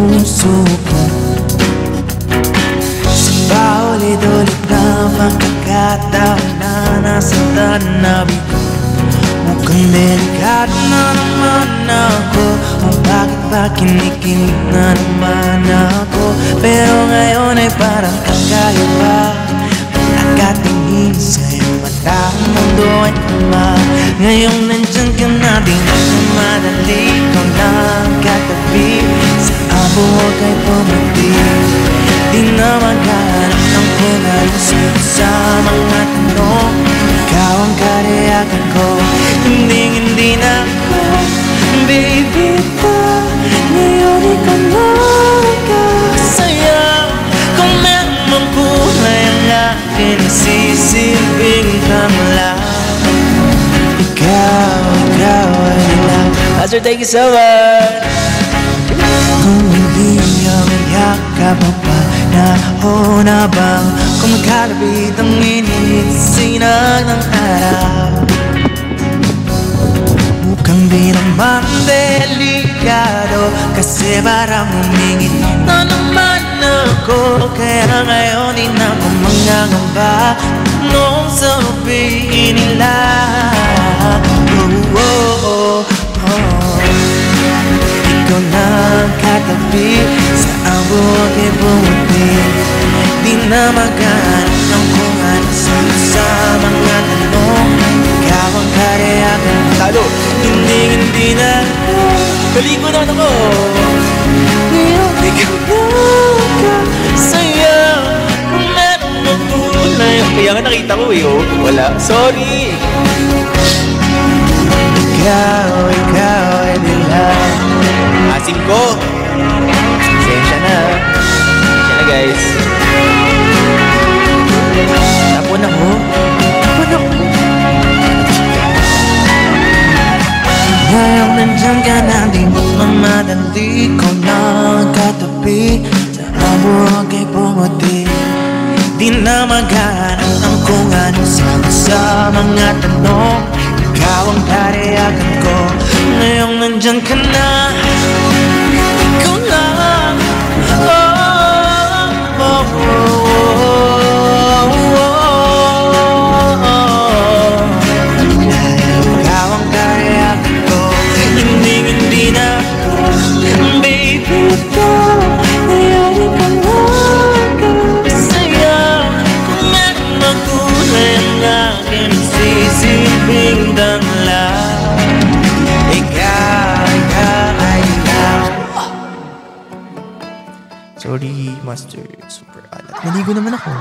puso ko. Sa paulit-ulit na pagkakataon na nasaktan na bigo, mukhang delikado na naman ako. Kung bakit ba kinikilig na naman ako. Pero ngayon ay parang kakaiba. Nakatingin sa'yo mata ang mundo ay tama. Ngayon nandyan ka na, di na madali. Ikaw lang katabi, sa buhok ay pumati. Di na maghanap ng punalusin sa mga tanong. Ikaw ang kariyakan ko, hindi na ako. Baby pa, ngayon ikaw na kasaya. Kung meron mang kulay ang akin, nasisilbing kang lang. Ikaw ay lang. Master, thank you so much. Kung hindi ang yakap mo pa, nahon na bang kung magkalapit ang init sinag ng araw? Mukhang di naman delikado, kasi parang humingit na naman ako. Kaya ngayon di na ako mangangamba nung sabihin nila. Ikaw lang katabi, sa ang buhok ay bumuti. Di na maghanap ng kung ano sa mga tanong. Ikaw ang kariyakan talo, hindi na kalikunan ako. Ngayon ikaw lang kasaya. Kung meron mong kulay. Kaya nga nakita ko eh, oh. Wala, sorry. Ikaw ay nilang asim ko. Pasensya na guys. Tapon ako. Ngayon nandyan ka na, di mo mamadali. Ikaw lang katabi, sa buhok ay pumuti. Di na maghanap ng kung ano sa mga tanong. Ikaw ang kariyakan ko, ngayong nandyan ka na. Ikaw lang, ikaw ang kariyakan ko, hindi na ako. Baby ko, ngayon ikaw lang kasaya. Kung meron magkulay ang akin, sisilbing lang. Sorry, Master. Super alat. Naligo naman ako.